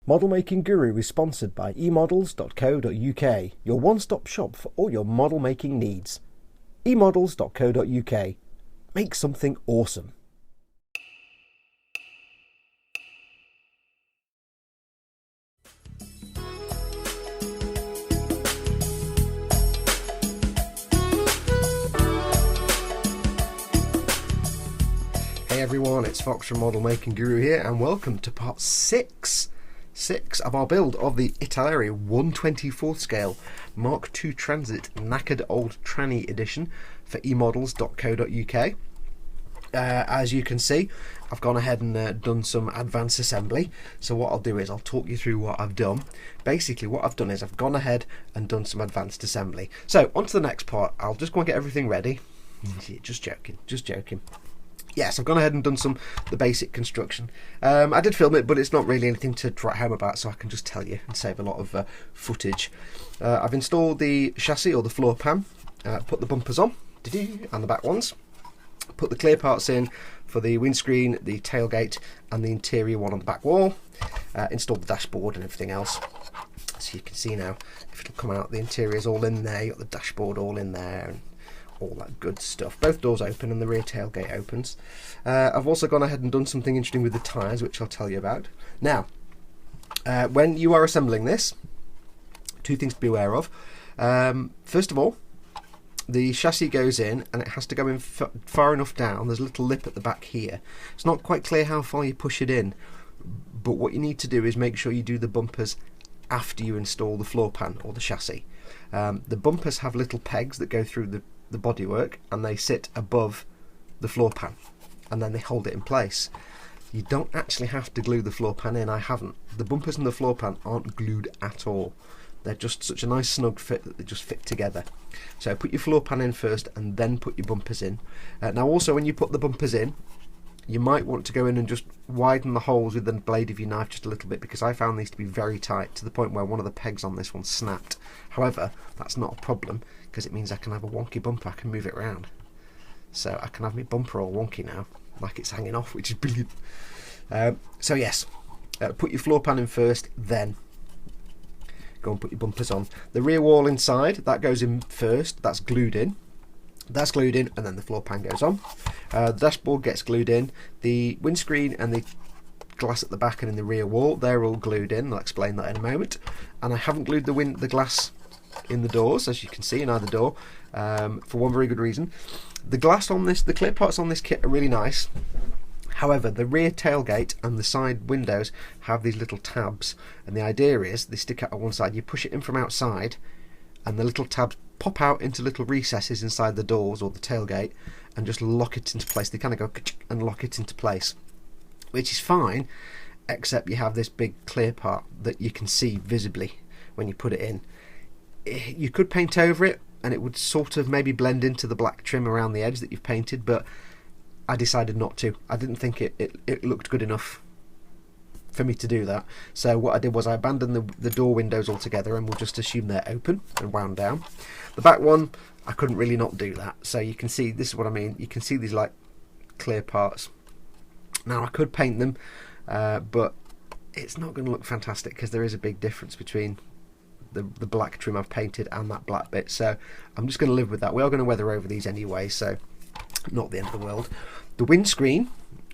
Model Making Guru is sponsored by emodels.co.uk, your one-stop shop for all your model making needs. emodels.co.uk. Make something awesome. Hey everyone, it's Fox from Model Making Guru here, and welcome to part 6 of our build of the Italeri 1/24th scale Mk2 Transit Knackered Old Tranny Edition for emodels.co.uk. As you can see, I've gone ahead and done some advanced assembly. So what I'll do is I'll talk you through what I've done. Basically what I've done is I've gone ahead and done some advanced assembly. So on to the next part. I'll just go and get everything ready. Just joking. Yes, I've gone ahead and done the basic construction. I did film it, but it's not really anything to write home about, so I can just tell you and save a lot of footage. I've installed the chassis or the floor pan, put the bumpers on, and the back ones, put the clear parts in for the windscreen, the tailgate, and the interior one on the back wall, installed the dashboard and everything else. So you can see now, if it'll come out, the interior's all in there, you've got the dashboard all in there, and all that good stuff. Both doors open and the rear tailgate opens. I've also gone ahead and done something interesting with the tyres, which I'll tell you about. Now, when you are assembling this, two things to be aware of. First of all, the chassis goes in and it has to go in far enough down. There's a little lip at the back here. It's not quite clear how far you push it in, but what you need to do is make sure you do the bumpers after you install the floor pan or the chassis. The bumpers have little pegs that go through the bodywork, and they sit above the floor pan, and then they hold it in place. You don't actually have to glue the floor pan in. I haven't. The bumpers and the floor pan aren't glued at all. They're just such a nice snug fit that they just fit together. So put your floor pan in first and then put your bumpers in. Now also, when you put the bumpers in, you might want to go in and just widen the holes with the blade of your knife just a little bit, because I found these to be very tight to the point where one of the pegs on this one snapped. However, that's not a problem, because it means I can have a wonky bumper. I can move it around, so I can have my bumper all wonky now, like it's hanging off, which is brilliant. So yes, put your floor pan in first, then go and put your bumpers on. The rear wall inside, that goes in first. That's glued in, and then the floor pan goes on. The dashboard gets glued in. The windscreen and the glass at the back and in the rear wall, they're all glued in. I'll explain that in a moment. And I haven't glued the glass in the doors, as you can see in either door, for one very good reason. The glass on this, the clear parts on this kit are really nice. However, the rear tailgate and the side windows have these little tabs, and the idea is they stick out on one side. You push it in from outside, and the little tabs pop out into little recesses inside the doors or the tailgate and just lock it into place. They kind of go and lock it into place, which is fine, except you have this big clear part that you can see visibly when you put it in. You could paint over it and it would sort of maybe blend into the black trim around the edge that you've painted, but I decided not to. I didn't think it looked good enough for me to do that. So what I did was I abandoned the door windows altogether, and we'll just assume they're open and wound down. The back one, I couldn't really not do that. So you can see, this is what I mean, you can see these like clear parts. Now I could paint them, but it's not going to look fantastic, because there is a big difference between the black trim I've painted and that black bit. So I'm just going to live with that. We are going to weather over these anyway, so not the end of the world. The windscreen,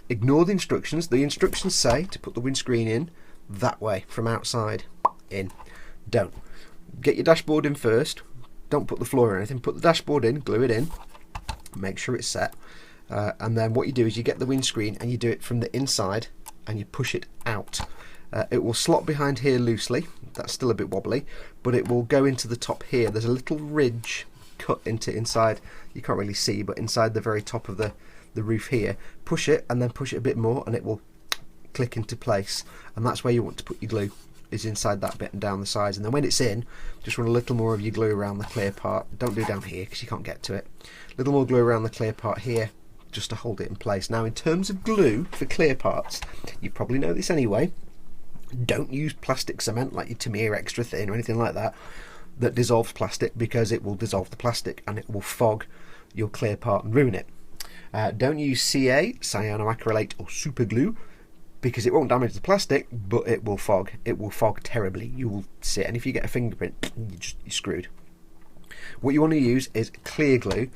ignore the instructions. The instructions say to put the windscreen in that way, from outside in. Don't. Get your dashboard in first. Don't put the floor or anything. Put the dashboard in, glue it in, make sure it's set, and then what you do is you get the windscreen and you do it from the inside and you push it out. It will slot behind here loosely. That's still a bit wobbly, but it will go into the top here. There's a little ridge cut into inside. You can't really see, but inside the very top of the roof here. Push it and then push it a bit more and it will click into place, and that's where you want to put your glue, is inside that bit and down the sides. And then when it's in, just run a little more of your glue around the clear part. Don't do down here because you can't get to it. A little more glue around the clear part here just to hold it in place. Now in terms of glue for clear parts, you probably know this anyway, don't use plastic cement like your Tamiya extra thin or anything like that that dissolves plastic, because it will dissolve the plastic and it will fog your clear part and ruin it. Don't use CA, cyanoacrylate or super glue. because it won't damage the plastic, but it will fog. It will fog terribly. You will see it, and if you get a fingerprint, you're screwed. What you want to use is clear glue.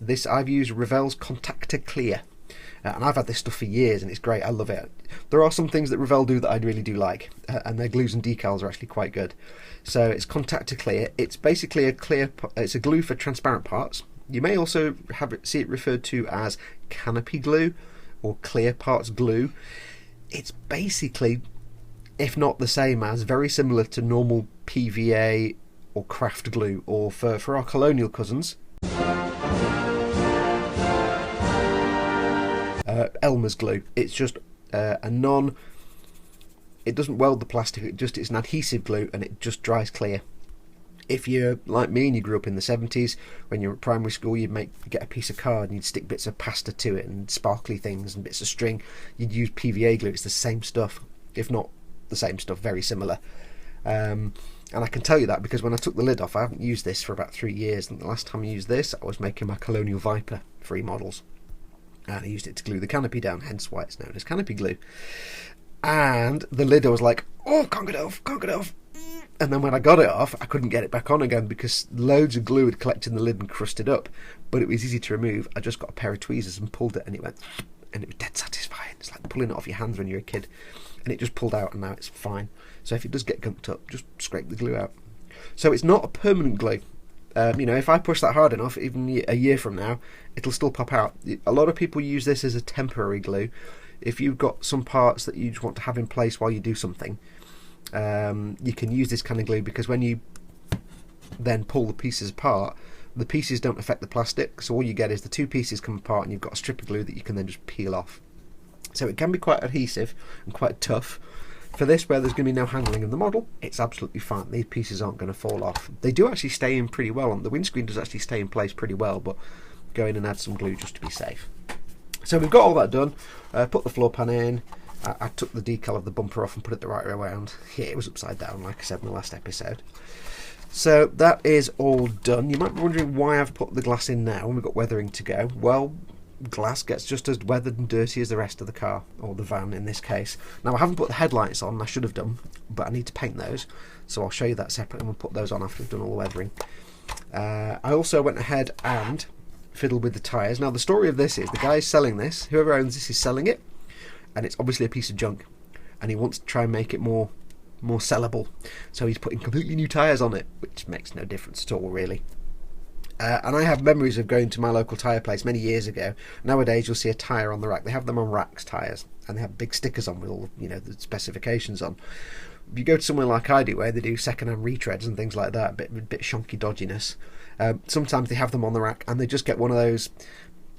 This I've used Revell's Contactor Clear, and I've had this stuff for years, and it's great. I love it. There are some things that Revell do that I really do like, and their glues and decals are actually quite good. So it's Contactor Clear. It's basically it's a glue for transparent parts. You may also see it referred to as canopy glue or clear parts glue. It's basically, if not the same as, very similar to normal PVA or craft glue, or for our colonial cousins, Elmer's glue. It's just it doesn't weld the plastic, it's an adhesive glue, and it just dries clear. If you're like me and you grew up in the 70s, when you were at primary school, you'd get a piece of card and you'd stick bits of pasta to it and sparkly things and bits of string. You'd use PVA glue. It's the same stuff, if not the same stuff, very similar. And I can tell you that because when I took the lid off, I haven't used this for about 3 years, and the last time I used this, I was making my Colonial Viper 3 models, and I used it to glue the canopy down, hence why it's known as canopy glue. And the lid, I was like, oh, can't get it off. And then when I got it off, I couldn't get it back on again because loads of glue had collected in the lid and crusted up. But it was easy to remove. I just got a pair of tweezers and pulled it, and it went, and it was dead satisfying. It's like pulling it off your hands when you're a kid. And it just pulled out, and now it's fine. So if it does get gunked up, just scrape the glue out. So it's not a permanent glue. If I push that hard enough, even a year from now, it'll still pop out. A lot of people use this as a temporary glue. If you've got some parts that you just want to have in place while you do something, you can use this kind of glue, because when you then pull the pieces apart, the pieces don't affect the plastic, so all you get is the two pieces come apart and you've got a strip of glue that you can then just peel off. So it can be quite adhesive and quite tough. For this, where there's going to be no handling of the model, it's absolutely fine. These pieces aren't going to fall off. They do actually stay in pretty well, and the windscreen does actually stay in place pretty well, but go in and add some glue just to be safe. So we've got all that done. Put the floor pan in. I took the decal of the bumper off and put it the right way around. Yeah, it was upside down, like I said in the last episode. So that is all done. You might be wondering why I've put the glass in now when we've got weathering to go. Well, glass gets just as weathered and dirty as the rest of the car, or the van in this case. Now I haven't put the headlights on, I should have done, but I need to paint those, so I'll show you that separately, and we'll put those on after we've done all the weathering. I also went ahead and fiddled with the tyres. Now the story of this is, the guy selling this, whoever owns this, is selling it, and it's obviously a piece of junk, and he wants to try and make it more sellable, so he's putting completely new tyres on it, which makes no difference at all really. And I have memories of going to my local tyre place many years ago. Nowadays you'll see a tyre on the rack. They have them on racks, tyres, and they have big stickers on with all the specifications on. If you go to somewhere like I do, where they do second-hand retreads and things like that, a bit shonky dodginess, sometimes they have them on the rack, and they just get one of those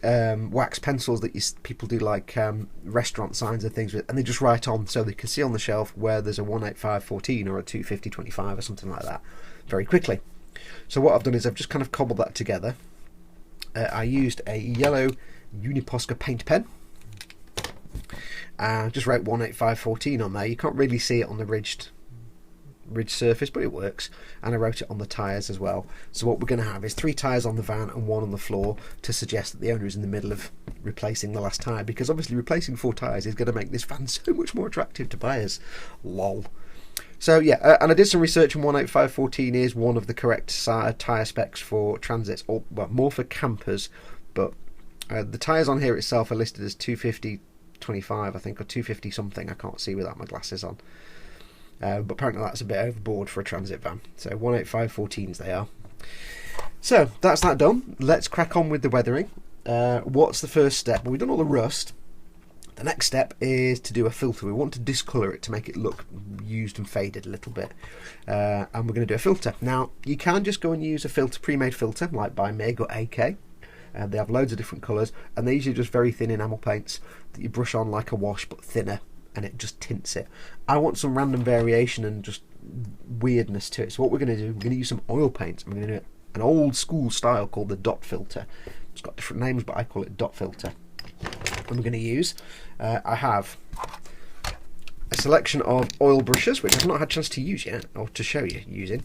wax pencils that people do like restaurant signs and things with, and they just write on, so they can see on the shelf where there's a 185/14 or a 250/25 or something like that very quickly. So what I've done is I've just kind of cobbled that together. I used a yellow Uniposca paint pen. Just wrote 185/14 on there. You can't really see it on the ridged surface, but it works. And I wrote it on the tyres as well. So what we're going to have is 3 tyres on the van and 1 on the floor, to suggest that the owner is in the middle of replacing the last tyre, because obviously replacing 4 tyres is going to make this van so much more attractive to buyers. Lol. So yeah, and I did some research, and 185/14 is one of the correct tyre specs for transits, or well, more for campers, but the tyres on here itself are listed as 250/25, I think, or 250 something. I can't see without my glasses on, but apparently that's a bit overboard for a transit van. So 185/14s they are. So that's that done. Let's crack on with the weathering. What's the first step? Well, we've done all the rust. The next step is to do a filter. We want to discolour it to make it look used and faded a little bit, and we're going to do a filter. Now you can just go and use a pre-made filter like by MiG or AK. They have loads of different colours, and they're usually just very thin enamel paints that you brush on like a wash but thinner, and it just tints it. I want some random variation and just weirdness to it, so what we're going to do, we're going to use some oil paints. I'm going to do an old school style called the dot filter. It's got different names, but I call it dot filter. And we're going to use, I have a selection of oil brushes, which I've not had a chance to use yet, or to show you using.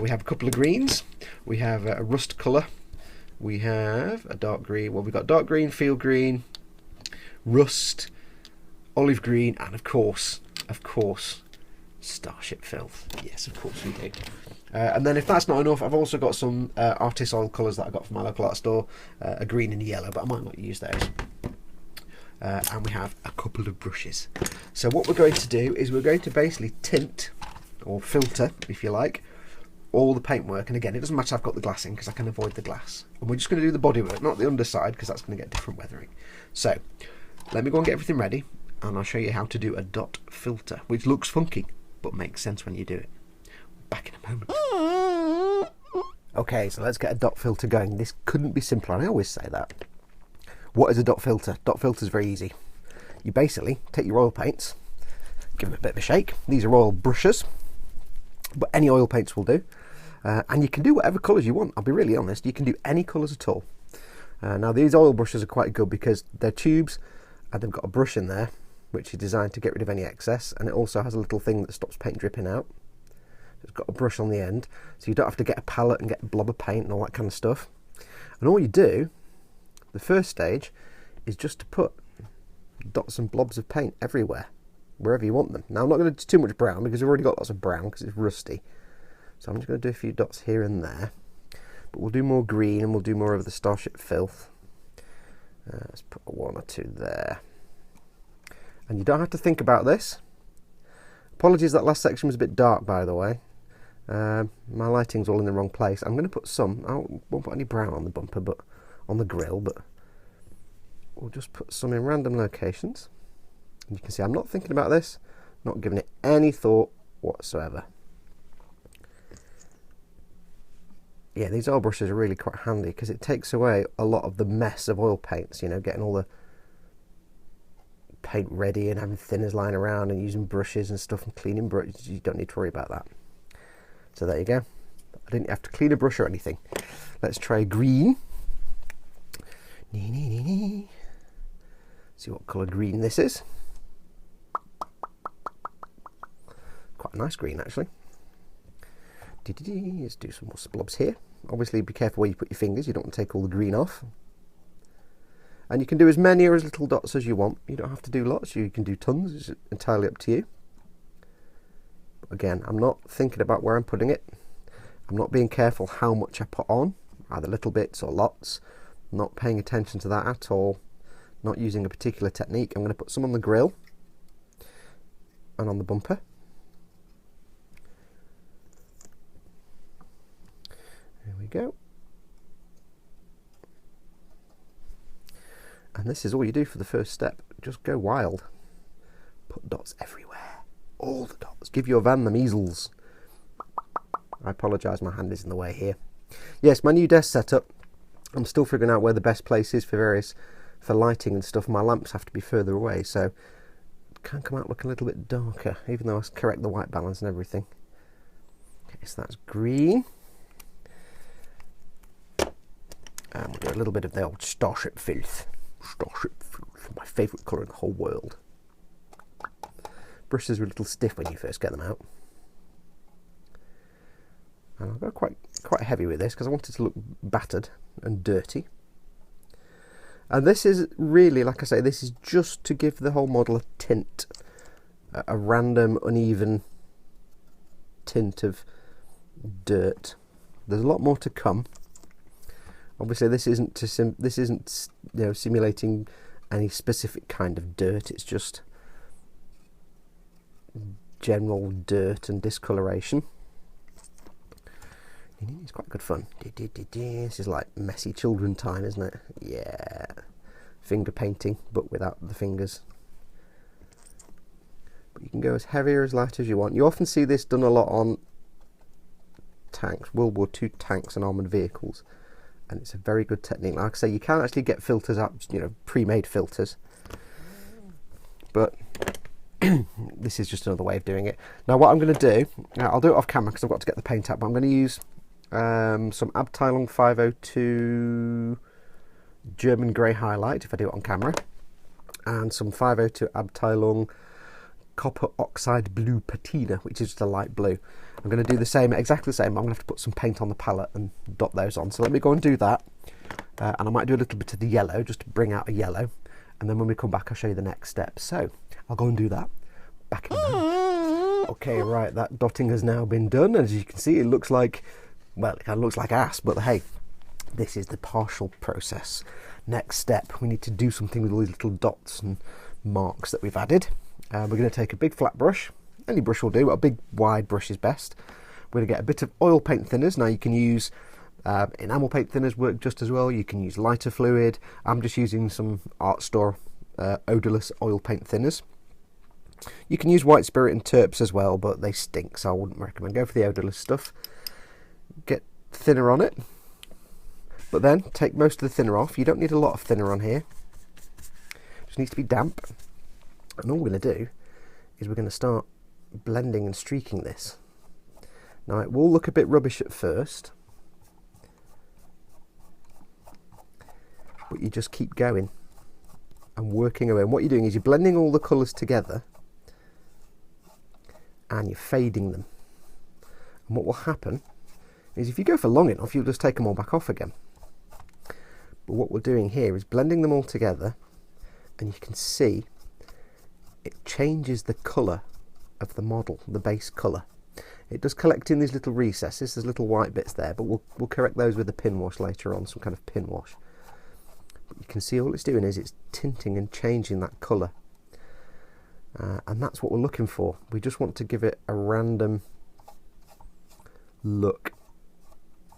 We have a couple of greens, we have a rust colour, we have a dark green, well we've got dark green, field green, rust, olive green, and of course, Starship Filth. Yes, of course we do. And then if that's not enough, I've also got some artist oil colours that I got from my local art store, a green and a yellow, but I might not use those. And we have a couple of brushes. So what we're going to do is we're going to basically tint, or filter, if you like, all the paintwork. And again, it doesn't matter I've got the glass in because I can avoid the glass. And we're just going to do the bodywork, not the underside, because that's going to get different weathering. So let me go and get everything ready, and I'll show you how to do a dot filter, which looks funky, but makes sense when you do it. Back in a moment. Okay, so let's get a dot filter going. This couldn't be simpler, and I always say that. What is a dot filter? Dot filter is very easy. You basically take your oil paints, give them a bit of a shake. These are oil brushes, but any oil paints will do. And you can do whatever colours you want. I'll be really honest, you can do any colours at all. Now these oil brushes are quite good because they're tubes and they've got a brush in there which is designed to get rid of any excess, and it also has a little thing that stops paint dripping out. It's got a brush on the end, so you don't have to get a palette and get a blob of paint and all that kind of stuff. And all you do, the first stage, is just to put dots and blobs of paint everywhere, wherever you want them. Now I'm not going to do too much brown because we've already got lots of brown because it's rusty. So I'm just going to do a few dots here and there. But we'll do more green and we'll do more of the Starship Filth. Let's put one or two there. And you don't have to think about this. Apologies that last section was a bit dark, by the way. My lighting's all in the wrong place. I'm going to put some, I won't put any brown on the bumper, but on the grill, but we'll just put some in random locations. And you can see I'm not thinking about this, not giving it any thought whatsoever. Yeah, these oil brushes are really quite handy because it takes away a lot of the mess of oil paints, you know, getting all the paint ready and having thinners lying around and using brushes and stuff and cleaning brushes. You don't need to worry about that. So there you go. I didn't have to clean a brush or anything. Let's try green. See what colour green this is. Quite a nice green actually. Let's do some more splobs here. Obviously be careful where you put your fingers, you don't want to take all the green off. And you can do as many or as little dots as you want. You don't have to do lots, you can do tons, it's entirely up to you. But again, I'm not thinking about where I'm putting it. I'm not being careful how much I put on, either little bits or lots. I'm not paying attention to that at all. Not using a particular technique. I'm going to put some on the grill and on the bumper. There we go. And this is all you do for the first step. Just go wild. Put dots everywhere. All the dots. Give your van the measles. I apologise, my hand is in the way here. Yes, my new desk setup. I'm still figuring out where the best place is for lighting and stuff. My lamps have to be further away, so it can come out looking a little bit darker, even though I correct the white balance and everything. Okay, so that's green. And we'll do a little bit of the old Starship Filth. Starship Filth, my favourite colour in the whole world. Brushes are a little stiff when you first get them out. And I'll go quite heavy with this because I want it to look battered and dirty. And this is really, like I say, this is just to give the whole model a tint, a random, uneven tint of dirt. There's a lot more to come. Obviously, this isn't you know, simulating any specific kind of dirt. It's just general dirt and discoloration. It's quite good fun. This is like messy children time, isn't it? Yeah. Finger painting, but without the fingers. But you can go as heavy or as light as you want. You often see this done a lot on tanks, World War II tanks and armoured vehicles. And it's a very good technique. Like I say, you can actually get filters up, you know, pre-made filters. But this is just another way of doing it. Now what I'm going to do, I'll do it off camera because I've got to get the paint out, but I'm going to use some Abteilung 502 German grey highlight if I do it on camera, and some 502 Abteilung copper oxide blue patina, which is just a light blue. I'm going to do the same, exactly the same. I'm going to have to put some paint on the palette and dot those on. So let me go and do that, and I might do a little bit of the yellow just to bring out a yellow, and then when we come back I'll show you the next step. So I'll go and do that. Back in a moment. Okay, right, that dotting has now been done. As you can see, it looks like, well, it kind of looks like ass, but hey, this is the partial process. Next step, we need to do something with all these little dots and marks that we've added. We're going to take a big flat brush. Any brush will do, but a big wide brush is best. We're going to get a bit of oil paint thinners. Now you can use enamel paint thinners, work just as well. You can use lighter fluid. I'm just using some art store odorless oil paint thinners. You can use white spirit and terps as well, but they stink, so I wouldn't recommend. Go for the odorless stuff. Get thinner on it, but then take most of the thinner off. You don't need a lot of thinner on here. It just needs to be damp. And all we're going to do is we're going to start blending and streaking this. Now it will look a bit rubbish at first, but you just keep going and working away. And what you're doing is you're blending all the colours together and you're fading them. And what will happen is if you go for long enough, you'll just take them all back off again. But what we're doing here is blending them all together, and you can see it changes the colour of the model, the base colour. It does collect in these little recesses, there's little white bits there, but we'll correct those with a pin wash later on, some kind of pin wash. But you can see all it's doing is it's tinting and changing that colour. And that's what we're looking for. We just want to give it a random look.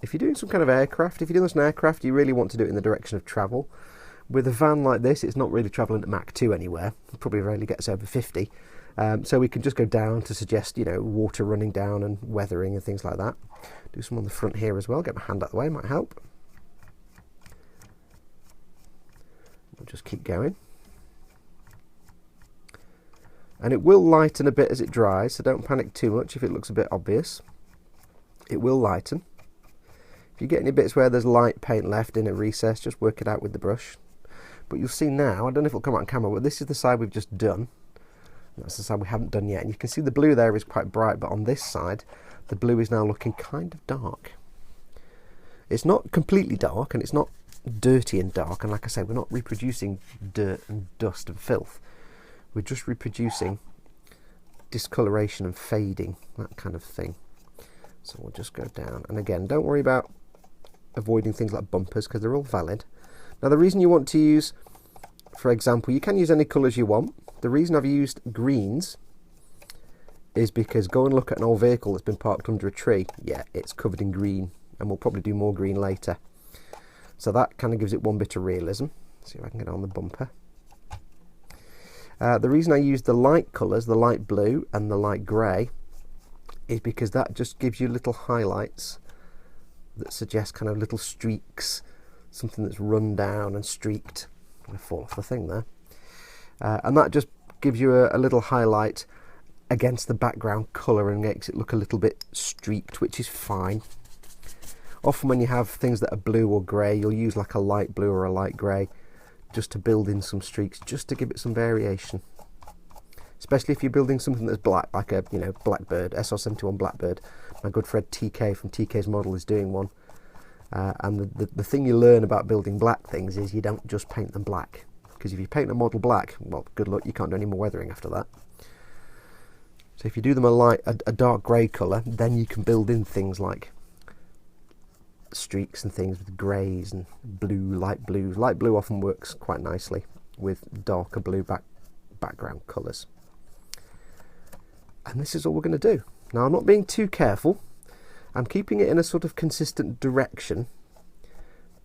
If you're doing some kind of aircraft, if you're doing this in aircraft, you really want to do it in the direction of travel. With a van like this, it's not really travelling at Mk2 anywhere. It probably rarely gets over 50. So we can just go down to suggest, you know, water running down and weathering and things like that. Do some on the front here as well. Get my hand out of the way, might help. We'll just keep going. And it will lighten a bit as it dries, so don't panic too much if it looks a bit obvious. It will lighten. If you get any bits where there's light paint left in a recess, just work it out with the brush. But you'll see now, I don't know if it'll come out on camera, but this is the side we've just done. That's the side we haven't done yet. And you can see the blue there is quite bright, but on this side, the blue is now looking kind of dark. It's not completely dark, and it's not dirty and dark. And like I say, we're not reproducing dirt and dust and filth. We're just reproducing discoloration and fading, that kind of thing. So we'll just go down. And again, don't worry about avoiding things like bumpers, because they're all valid. Now the reason you want to use, for example, you can use any colours you want. The reason I've used greens is because go and look at an old vehicle that's been parked under a tree. Yeah, it's covered in green, and we'll probably do more green later. So that kind of gives it one bit of realism. See if I can get on the bumper. The reason I use the light colours, the light blue and the light grey, is because that just gives you little highlights that suggest kind of little streaks, something that's run down and streaked. I'm going to fall off the thing there. And that just gives you a little highlight against the background colour and makes it look a little bit streaked, which is fine. Often when you have things that are blue or grey, you'll use like a light blue or a light grey just to build in some streaks, just to give it some variation. Especially if you're building something that's black, like a Blackbird, SR71 Blackbird. My good friend TK from TK's Model is doing one. And the thing you learn about building black things is you don't just paint them black. Because if you paint a model black, well, good luck, you can't do any more weathering after that. So if you do them a dark grey colour, then you can build in things like streaks and things with greys and blue, light blues. Light blue often works quite nicely with darker blue background colours. And this is all we're going to do. Now I'm not being too careful. I'm keeping it in a sort of consistent direction,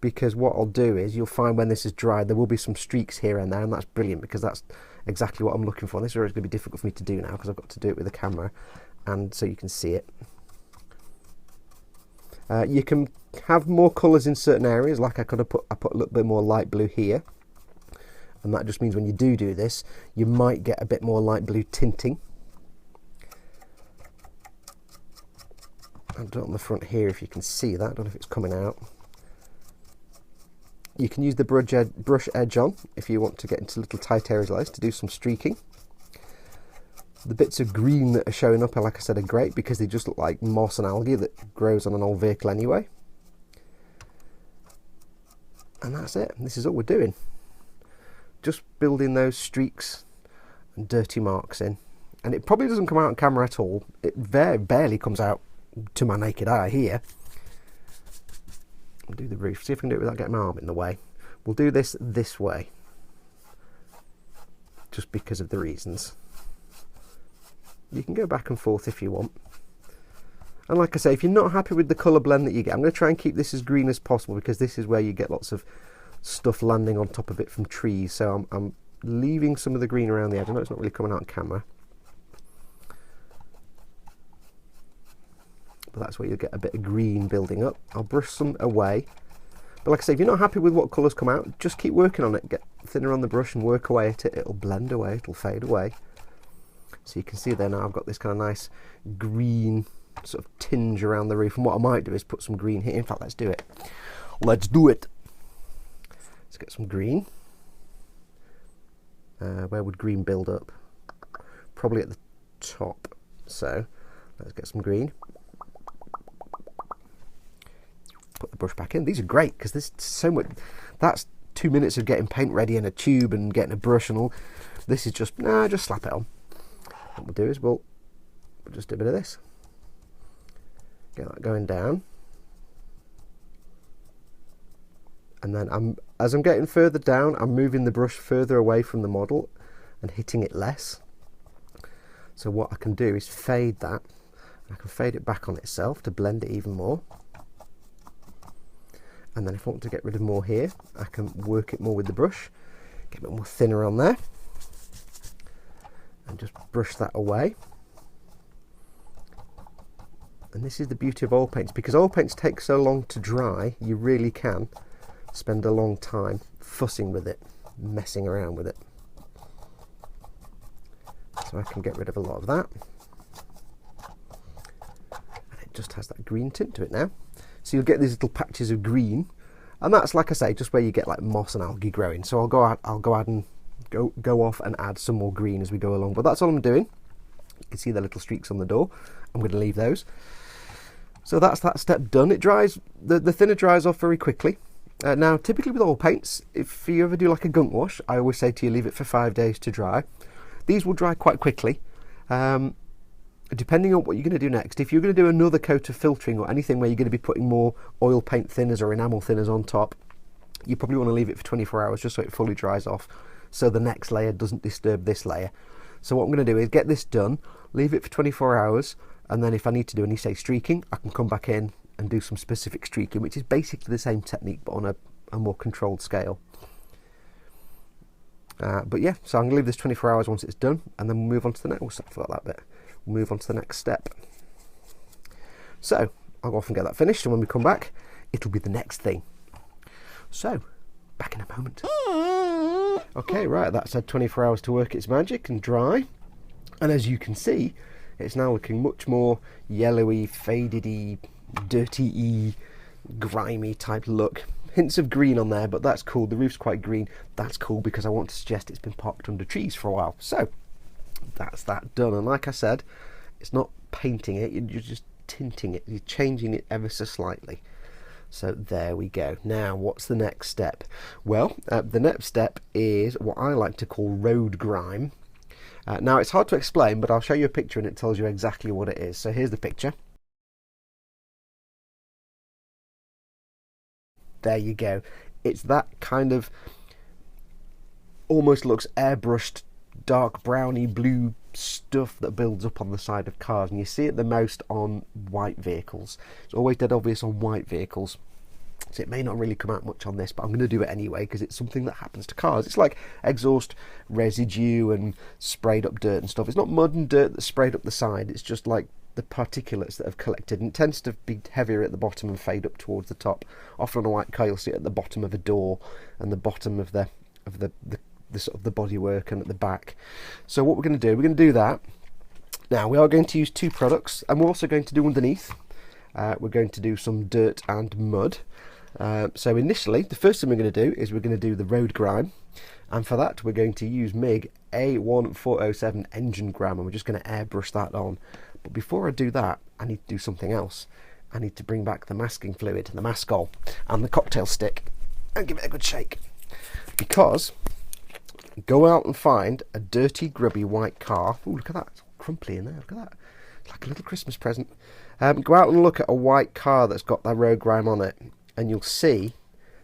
because what I'll do is you'll find when this is dry there will be some streaks here and there, and that's brilliant because that's exactly what I'm looking for. And this is going to be difficult for me to do now because I've got to do it with a camera, and so you can see it. You can have more colours in certain areas, like I put a little bit more light blue here, and that just means when you do this you might get a bit more light blue tinting. I'll do it on the front here if you can see that. I don't know if it's coming out. You can use the brush edge on if you want to get into little tight areas like this to do some streaking. The bits of green that are showing up, like I said, are great because they just look like moss and algae that grows on an old vehicle anyway. And that's it. This is all we're doing. Just building those streaks dirty marks in. And it probably doesn't come out on camera at all. It barely comes out to my naked eye here. We'll do the roof. See if I can do it without getting my arm in the way. We'll do this way. Just because of the reasons. You can go back and forth if you want. And like I say, if you're not happy with the colour blend that you get, I'm going to try and keep this as green as possible, because this is where you get lots of stuff landing on top of it from trees. So I'm leaving some of the green around the edge. I know it's not really coming out on camera, but that's where you get a bit of green building up. I'll brush some away. But like I say, if you're not happy with what colours come out, just keep working on it. Get thinner on the brush and work away at it. It'll blend away, it'll fade away. So you can see there now I've got this kind of nice green sort of tinge around the roof. And what I might do is put some green here. In fact, let's do it. Let's do it. Let's get some green. Where would green build up? Probably at the top. So let's get some green. Put the brush back in. These are great because there's so much. That's 2 minutes of getting paint ready in a tube and getting a brush and all. This is just, just slap it on. What we'll do is we'll just do a bit of this. Get that going down. And then as I'm getting further down, I'm moving the brush further away from the model and hitting it less. So what I can do is fade that. I can fade it back on itself to blend it even more. And then if I want to get rid of more here, I can work it more with the brush, get a bit more thinner on there, and just brush that away. And this is the beauty of oil paints, because oil paints take so long to dry, you really can spend a long time fussing with it, messing around with it. So I can get rid of a lot of that. And it just has that green tint to it now. So you'll get these little patches of green, and that's, like I say, just where you get like moss and algae growing. So I'll go out and go off and add some more green as we go along. But that's all I'm doing. You can see the little streaks on the door. I'm going to leave those. So that's that step done. It dries, the thinner dries off very quickly. Now, typically with oil paints, if you ever do like a gunk wash, I always say to you, leave it for 5 days to dry. These will dry quite quickly. Depending on what you're going to do next. If you're going to do another coat of filtering or anything where you're going to be putting more oil paint thinners or enamel thinners on top, you probably want to leave it for 24 hours just so it fully dries off, so the next layer doesn't disturb this layer. So what I'm going to do is get this done, leave it for 24 hours, and then if I need to do any, say, streaking, I can come back in and do some specific streaking, which is basically the same technique but on a more controlled scale. But yeah, so I'm going to leave this 24 hours once it's done, and then we'll move on to the next. I forgot that bit. We'll move on to the next step. So I'll go off and get that finished, and when we come back, it'll be the next thing. So back in a moment. Okay, right, that's had 24 hours to work its magic and dry, and as you can see, it's now looking much more yellowy, fadedy, dirty-y, grimy type look. Hints of green on there, but that's cool. The roof's quite green. That's cool because I want to suggest it's been parked under trees for a while. So that's that done. And like I said, it's not painting it, you're just tinting it. You're changing it ever so slightly. So there we go. Now, what's the next step? Well, the next step is what I like to call road grime. Now, it's hard to explain, but I'll show you a picture and it tells you exactly what it is. So here's the picture. There you go. It's that kind of, almost looks airbrushed, dark browny blue stuff that builds up on the side of cars, and you see it the most on white vehicles. It's always dead obvious on white vehicles, so it may not really come out much on this, but I'm going to do it anyway because it's something that happens to cars. It's like exhaust residue and sprayed up dirt and stuff. It's not mud and dirt that's sprayed up the side, it's just like the particulates that have collected, and it tends to be heavier at the bottom and fade up towards the top. Often on a white car you'll see it at the bottom of a door and the bottom of the sort of the bodywork and at the back. So what we're going to do, we're going to do that. Now we are going to use two products, and we're also going to do underneath, we're going to do some dirt and mud. So initially, the first thing we're going to do is we're going to do the road grime, and for that we're going to use MIG A1407 engine grime, and we're just going to airbrush that on. But before I do that, I need to do something else. I need to bring back the masking fluid, the mascol, and the cocktail stick, and give it a good shake, because go out and find a dirty, grubby white car. Oh, look at that. It's all crumply in there. Look at that. It's like a little Christmas present. Go out and look at a white car that's got that road grime on it, and you'll see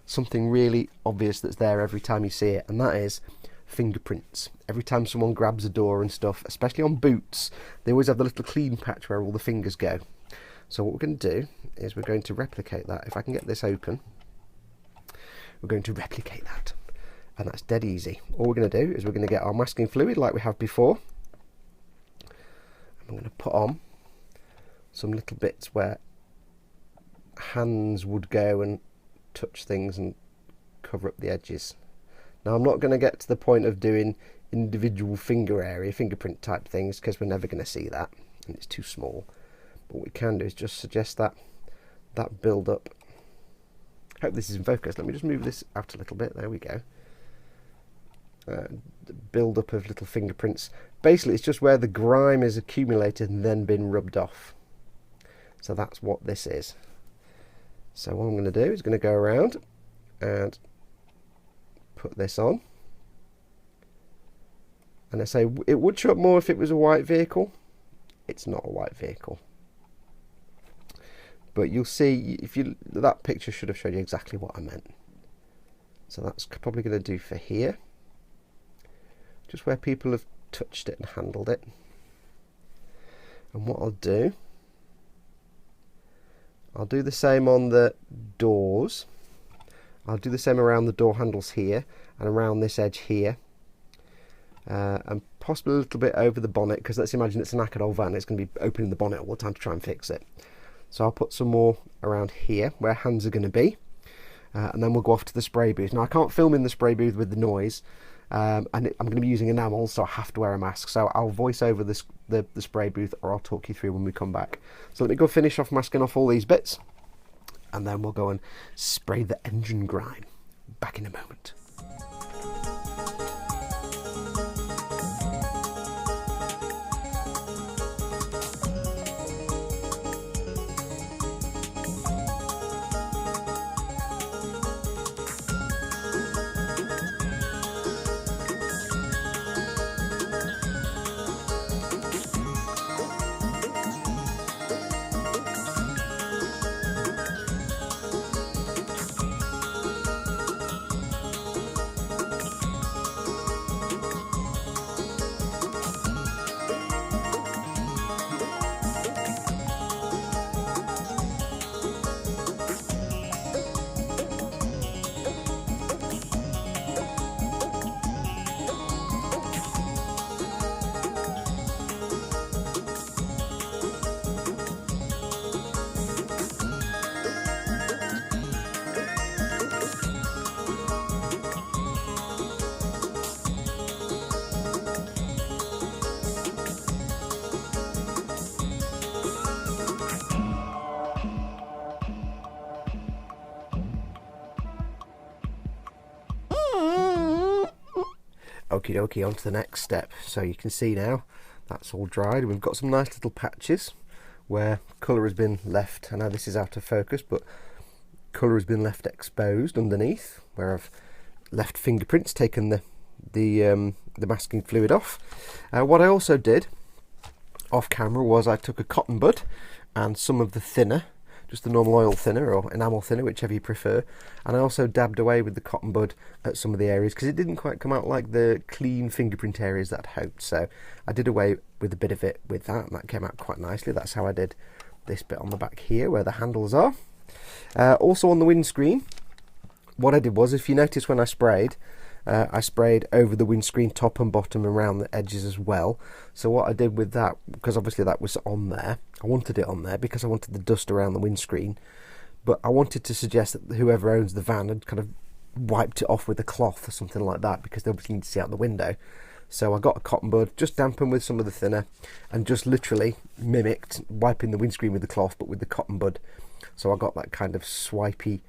something really obvious that's there every time you see it, and that is fingerprints. Every time someone grabs a door and stuff, especially on boots, they always have the little clean patch where all the fingers go. So what we're going to do is we're going to replicate that. If I can get this open, we're going to replicate that, and that's dead easy. All we're going to do is we're going to get our masking fluid like we have before, and we're going to put on some little bits where hands would go and touch things and cover up the edges. Now I'm not going to get to the point of doing individual fingerprint type things, because we're never going to see that and it's too small. But what we can do is just suggest that build up. Hope this is in focus. Let me just move this out a little bit. There we go. Build up of little fingerprints. Basically it's just where the grime is accumulated and then been rubbed off. So that's what this is. So what I'm going to do is going to go around and put this on. And I say it would show up more if it was a white vehicle. It's not a white vehicle. But you'll see, that picture should have showed you exactly what I meant. So that's probably going to do for here. Just where people have touched it and handled it. And what I'll do the same on the doors. I'll do the same around the door handles here and around this edge here, and possibly a little bit over the bonnet, because let's imagine it's a knackered old van. It's going to be opening the bonnet all the time to try and fix it. So I'll put some more around here where hands are going to be, and then we'll go off to the spray booth. Now I can't film in the spray booth with the noise, and I'm going to be using enamel, so I have to wear a mask. So I'll voice over the spray booth, or I'll talk you through when we come back. So let me go finish off masking off all these bits, and then we'll go and spray the engine grime. Back in a moment. Okie dokie, on to the next step. So you can see now that's all dried. We've got some nice little patches where colour has been left. I know this is out of focus, but colour has been left exposed underneath where I've left fingerprints, taken the masking fluid off. What I also did off camera was I took a cotton bud and some of the thinner, just the normal oil thinner or enamel thinner, whichever you prefer, and I also dabbed away with the cotton bud at some of the areas because it didn't quite come out like the clean fingerprint areas that I'd hoped. So I did away with a bit of it with that, and that came out quite nicely. That's how I did this bit on the back here where the handles are. Also on the windscreen, what I did was, if you notice when I sprayed over the windscreen top and bottom and around the edges as well. So what I did with that, because obviously that was on there, I wanted it on there because I wanted the dust around the windscreen, but I wanted to suggest that whoever owns the van had kind of wiped it off with a cloth or something like that, because they obviously need to see out the window. So I got a cotton bud, just dampened with some of the thinner, and just literally mimicked wiping the windscreen with the cloth, but with the cotton bud. So I got that kind of swipey,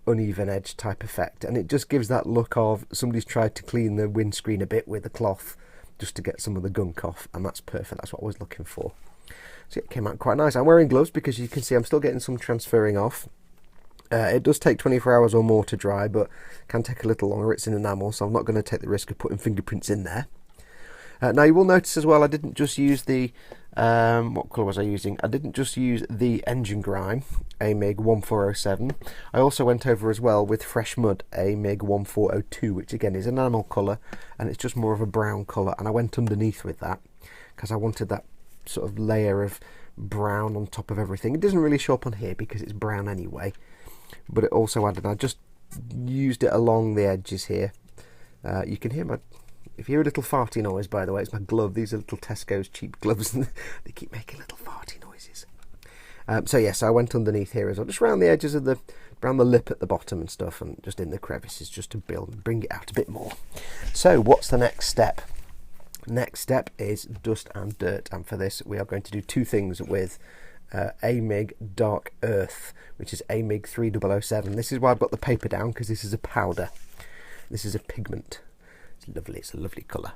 uneven edge type effect, and it just gives that look of somebody's tried to clean the windscreen a bit with a cloth just to get some of the gunk off, and that's perfect. That's what I was looking for. So it came out quite nice. I'm wearing gloves because you can see I'm still getting some transferring off, It does take 24 hours or more to dry, but can take a little longer. It's in enamel, so I'm not going to take the risk of putting fingerprints in there. Now you will notice as well, I didn't just use the, what colour was I using? I didn't just use the engine grime, a Mk2. I also went over as well with fresh mud, a Mk2, which again is an enamel colour, and it's just more of a brown colour, and I went underneath with that, because I wanted that sort of layer of brown on top of everything. It doesn't really show up on here because it's brown anyway, but it also added, I just used it along the edges here. You can hear my, if you hear a little farty noise, by the way, it's my glove. These are little Tesco's cheap gloves, and they keep making little farty noises. So yes, I went underneath here as well, just around the edges of the, around the lip at the bottom and stuff, and just in the crevices, just to build and bring it out a bit more. So what's the next step? Next step is dust and dirt, and for this we are going to do two things with Amig Dark Earth, which is Amig 3007. This is why I've got the paper down, because this is a powder. This is a pigment. It's lovely, it's a lovely colour.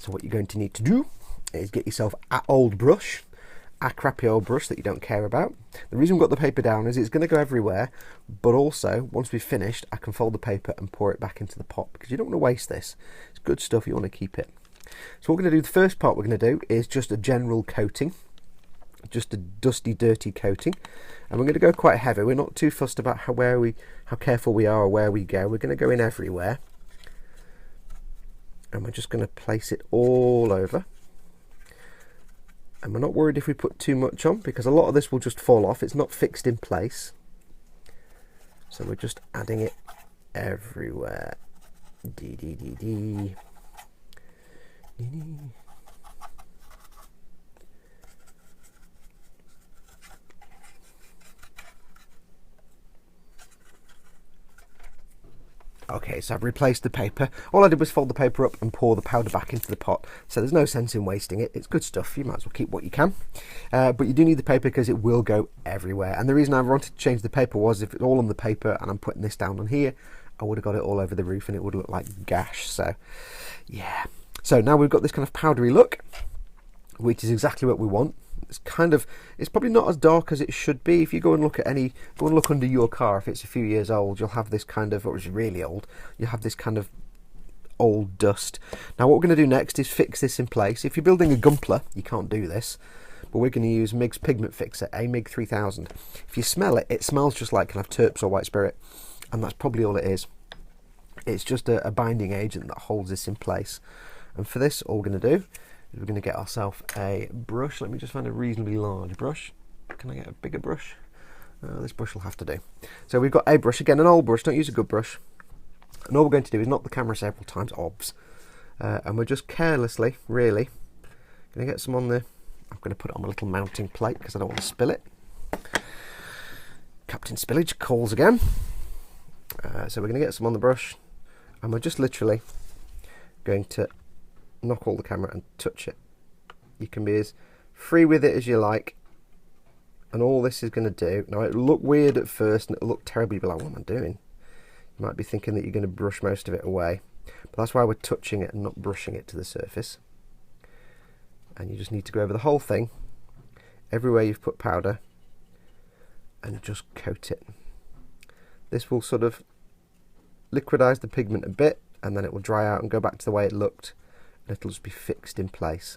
So what you're going to need to do is get yourself an old brush, a crappy old brush that you don't care about. The reason we've got the paper down is it's going to go everywhere, but also once we've finished I can fold the paper and pour it back into the pot, because you don't want to waste this. It's good stuff, you want to keep it. So what we're going to do, the first part we're going to do is just a general coating, just a dusty, dirty coating, and we're going to go quite heavy. We're not too fussed about how careful we are or where we go. We're going to go in everywhere, and we're just going to place it all over. And we're not worried if we put too much on, because a lot of this will just fall off. It's not fixed in place, so we're just adding it everywhere. Dee dee dee dee. Okay, so I've replaced the paper. All I did was fold the paper up and pour the powder back into the pot, so there's no sense in wasting it. It's good stuff, you might as well keep what you can. But you do need the paper because it will go everywhere, and the reason I wanted to change the paper was if it's all on the paper and I'm putting this down on here, I would have got it all over the roof and it would look like gash. So yeah, so now we've got this kind of powdery look, which is exactly what we want. It's kind of, it's probably not as dark as it should be. If you go and look at go and look under your car, if it's a few years old, you'll have this kind of, or it's really old, you'll have this kind of old dust. Now what we're going to do next is fix this in place. If you're building a Gumpler, you can't do this, but we're going to use MIG's Pigment Fixer, a MIG 3000. If you smell it, it smells just like kind of terps or white spirit, and that's probably all it is. It's just a binding agent that holds this in place. And for this, all we're going to do, we're going to get ourselves a brush. Let me just find a reasonably large brush. Can I get a bigger brush? This brush will have to do. So we've got a brush, again an old brush, don't use a good brush. And all we're going to do is knock the camera several times, obs. And we're just carelessly, really, going to get some on the, I'm going to put it on my little mounting plate because I don't want to spill it. Captain Spillage calls again. So we're going to get some on the brush, and we're just literally going to knock all the camera and touch it. You can be as free with it as you like, and all this is going to do, now it'll look weird at first and it'll look terribly, but like, what am I doing? You might be thinking that you're going to brush most of it away, but that's why we're touching it and not brushing it to the surface. And you just need to go over the whole thing, everywhere you've put powder, and just coat it. This will sort of liquidize the pigment a bit, and then it will dry out and go back to the way it looked, and it'll just be fixed in place.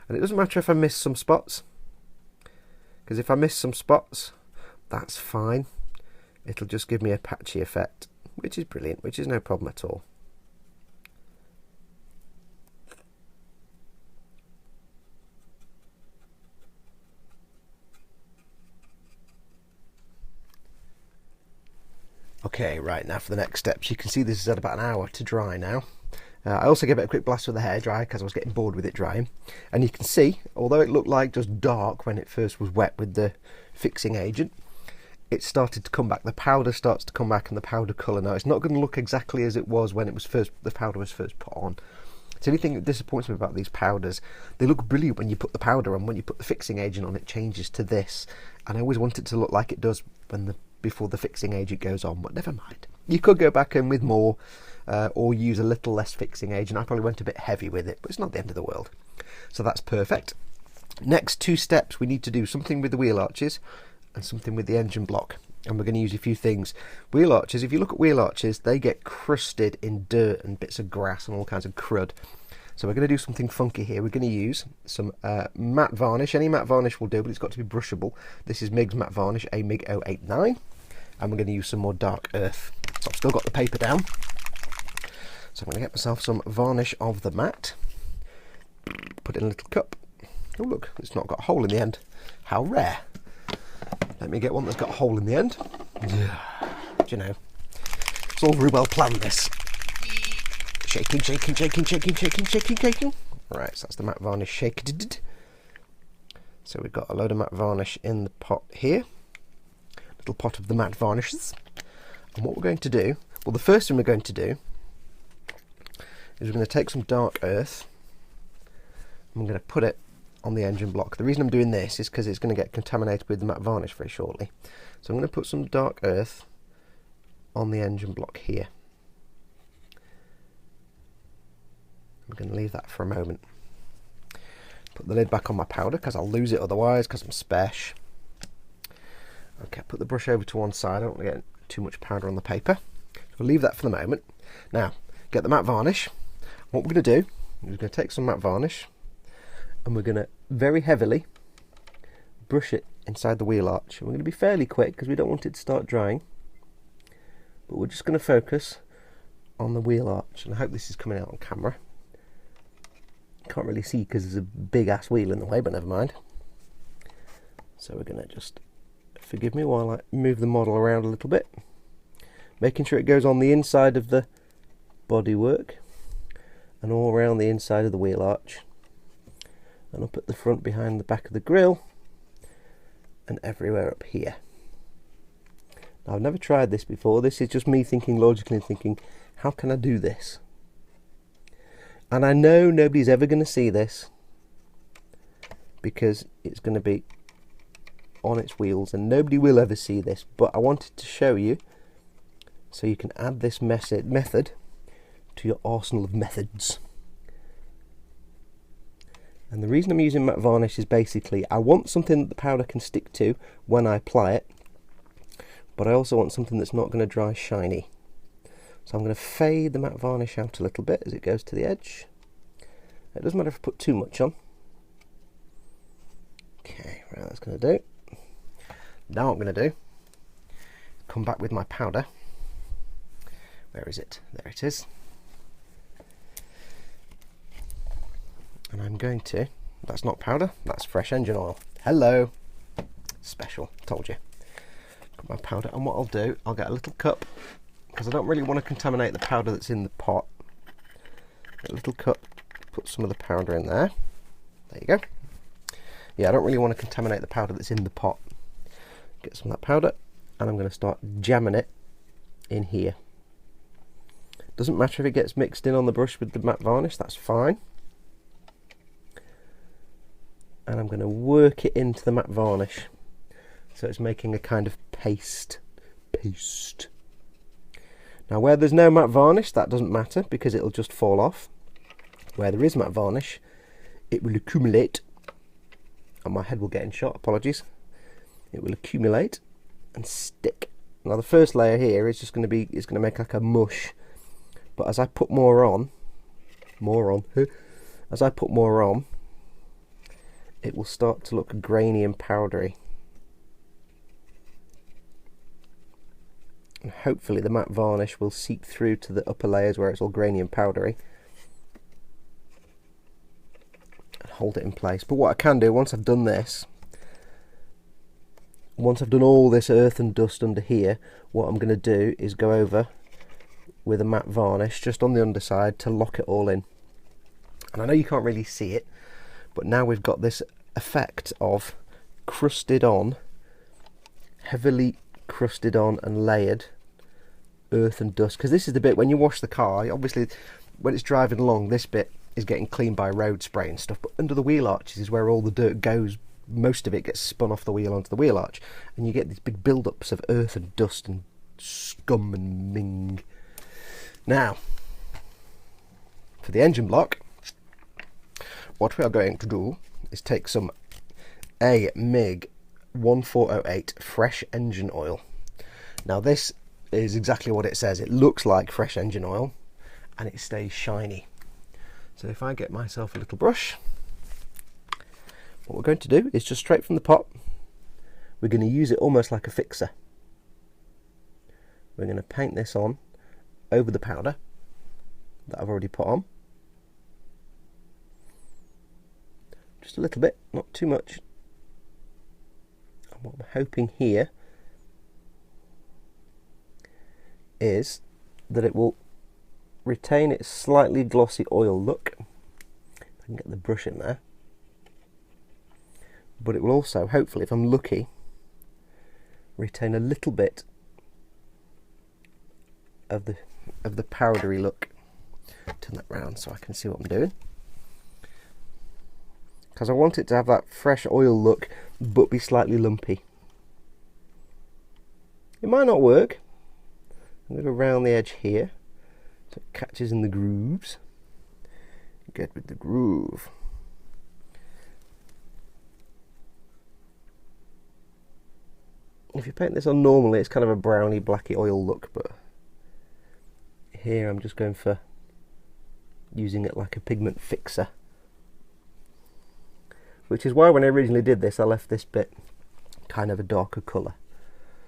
And it doesn't matter if I miss some spots, because if I miss some spots, that's fine. It'll just give me a patchy effect, which is brilliant, which is no problem at all. Okay, right, now for the next steps. You can see this is at about an hour to dry now. I also gave it a quick blast with the hairdryer because I was getting bored with it drying. And you can see, although it looked like just dark when it first was wet with the fixing agent, it started to come back. The powder starts to come back, and the powder colour now, it's not going to look exactly as it was when it was first, the powder was first put on. It's anything that disappoints me about these powders. They look brilliant when you put the powder on. When you put the fixing agent on, it changes to this. And I always want it to look like it does when before the fixing agent goes on, but never mind. You could go back in with more, or use a little less fixing agent. I probably went a bit heavy with it, but it's not the end of the world. So that's perfect. Next two steps, we need to do something with the wheel arches and something with the engine block. and we're going to use a few things. Wheel arches, if you look at wheel arches, they get crusted in dirt and bits of grass and all kinds of crud. So we're going to do something funky here. We're going to use some matte varnish. Any matte varnish will do, but it's got to be brushable. This is MIG's matte varnish, a Mk2. And we're going to use some more dark earth. So I've still got the paper down. So I'm going to get myself some varnish of the matte. Put it in a little cup. Oh look, it's not got a hole in the end. How rare. Let me get one that's got a hole in the end. You know, it's all very well planned, this. Shaking, shaking, shaking, shaking, shaking, shaking, shaking. Right, so that's the matte varnish shaken. So we've got a load of matte varnish in the pot here. Little pot of the matte varnishes. And what we're going to do, well, the first thing we're going to do is we're going to take some dark earth and we're going to put it on the engine block. The reason I'm doing this is because it's going to get contaminated with the matte varnish very shortly. So I'm going to put some dark earth on the engine block here. I'm going to leave that for a moment. Put the lid back on my powder because I'll lose it otherwise because I'm spesh. Okay, put the brush over to one side. I don't want to get too much powder on the paper. So we'll leave that for the moment. Now, get the matte varnish. What we're going to do is we're going to take some matte varnish and we're going to very heavily brush it inside the wheel arch. And we're going to be fairly quick because we don't want it to start drying. But we're just going to focus on the wheel arch. And I hope this is coming out on camera. Can't really see because there's a big ass wheel in the way, but never mind. So we're going to just, forgive me while I move the model around a little bit, making sure it goes on the inside of the bodywork and all around the inside of the wheel arch and up at the front behind the back of the grille and everywhere up here. Now, I've never tried this before. This is just me thinking logically and thinking, how can I do this? And I know nobody's ever going to see this because it's going to be on its wheels and nobody will ever see this, but I wanted to show you so you can add this method to your arsenal of methods. And the reason I'm using matte varnish is basically I want something that the powder can stick to when I apply it, but I also want something that's not going to dry shiny. So I'm going to fade the matte varnish out a little bit as it goes to the edge. It doesn't matter if I put too much on. Okay, right, that's going to do. Now what I'm going to do, come back with my powder. Where is it? There it is. And I'm going to, that's not powder, that's fresh engine oil. Hello. Special, told you. Got my powder, and what I'll do, I'll get a little cup, because I don't really want to contaminate the powder that's in the pot. A little cup, put some of the powder in there. There you go. Yeah, I don't really want to contaminate the powder that's in the pot. Get some of that powder, and I'm going to start jamming it in here. Doesn't matter if it gets mixed in on the brush with the matte varnish, that's fine. And I'm going to work it into the matte varnish. So it's making a kind of paste. Now where there's no matte varnish, that doesn't matter because it'll just fall off. Where there is matte varnish, it will accumulate. And my head will get in shot, apologies. It will accumulate and stick. Now the first layer here is just going to be, it's going to make like a mush. But as I put more on, as I put more on, it will start to look grainy and powdery. And hopefully the matte varnish will seep through to the upper layers where it's all grainy and powdery and hold it in place. But what I can do once I've done this, once I've done all this earth and dust under here, what I'm going to do is go over with a matte varnish just on the underside to lock it all in. And I know you can't really see it, but now we've got this effect of crusted on, heavily crusted on and layered earth and dust. Because this is the bit when you wash the car, obviously when it's driving along, this bit is getting cleaned by road spray and stuff, but under the wheel arches is where all the dirt goes. Most of it gets spun off the wheel onto the wheel arch, and you get these big build-ups of earth and dust and scum and ming. Now, for the engine block, what we are going to do is take some Mk2 fresh engine oil. Now this is exactly what it says. It looks like fresh engine oil and it stays shiny. So if I get myself a little brush, what we're going to do is just straight from the pot, we're going to use it almost like a fixer. We're going to paint this on over the powder that I've already put on. Just a little bit, not too much. And what I'm hoping here is that it will retain its slightly glossy oil look. If I can get the brush in there. But it will also, hopefully, if I'm lucky, retain a little bit of the powdery look. Turn that round so I can see what I'm doing. Because I want it to have that fresh oil look, but be slightly lumpy. It might not work. I'm going to go around the edge here, so it catches in the grooves. Get with the groove. If you paint this on normally, it's kind of a browny, blacky oil look, but here I'm just going for using it like a pigment fixer. Which is why when I originally did this, I left this bit kind of a darker colour.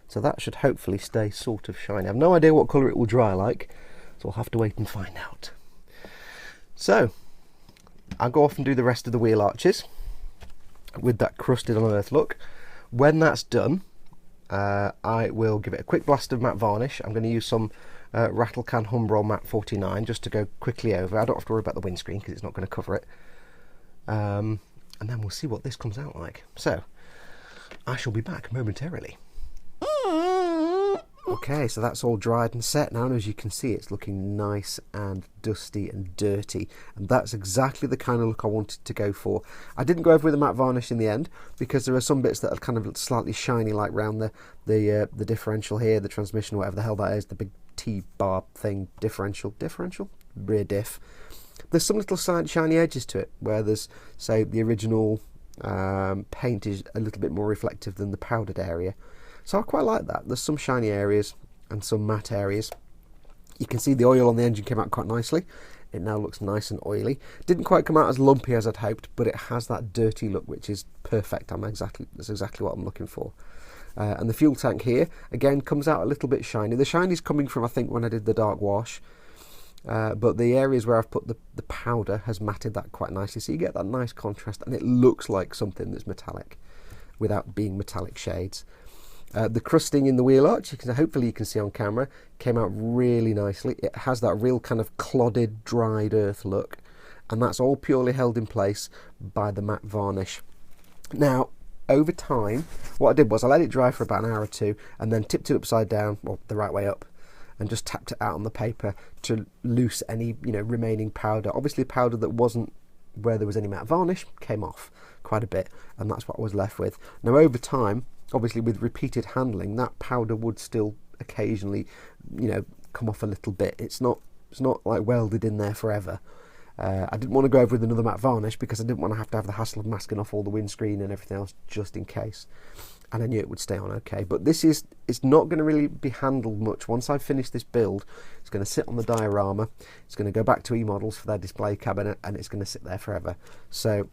So that should hopefully stay sort of shiny. I have no idea what colour it will dry like, so I'll have to wait and find out. So, I'll go off and do the rest of the wheel arches with that crusted on earth look. When that's done, I will give it a quick blast of matte varnish. I'm going to use some Rattlecan Humbrol Matte 49 just to go quickly over. I don't have to worry about the windscreen because it's not going to cover it. And then we'll see what this comes out like. So, I shall be back momentarily. Okay, so that's all dried and set now, and as you can see, it's looking nice and dusty and dirty, and that's exactly the kind of look I wanted to go for. I didn't go over with the matte varnish in the end because there are some bits that are kind of slightly shiny, like round the differential here, the transmission, whatever the hell that is, the big T-bar thing, differential, rear diff. There's some little side shiny edges to it where there's, say, the original paint is a little bit more reflective than the powdered area. So I quite like that. There's some shiny areas and some matte areas. You can see the oil on the engine came out quite nicely. It now looks nice and oily. Didn't quite come out as lumpy as I'd hoped, but it has that dirty look, which is perfect. That's exactly what I'm looking for. And the fuel tank here, again, comes out a little bit shiny. The shiny's coming from, I think, when I did the dark wash. But the areas where I've put the powder has matted that quite nicely. So you get that nice contrast, and it looks like something that's metallic without being metallic shades. The crusting in the wheel arch, hopefully you can see on camera, came out really nicely. It has that real kind of clodded, dried earth look, and that's all purely held in place by the matte varnish. Now, over time, what I did was I let it dry for about an hour or two, and then tipped it upside down, well, the right way up, and just tapped it out on the paper to loose any remaining powder. Obviously, powder that wasn't where there was any matte varnish came off quite a bit, and that's what I was left with. Now, over time, obviously with repeated handling, that powder would still occasionally, come off a little bit. It's not like welded in there forever. I didn't want to go over with another matte varnish because I didn't want to have the hassle of masking off all the windscreen and everything else just in case. And I knew it would stay on okay. But it's not going to really be handled much. Once I've finished this build, it's going to sit on the diorama. It's going to go back to E-Models for their display cabinet, and it's going to sit there forever. So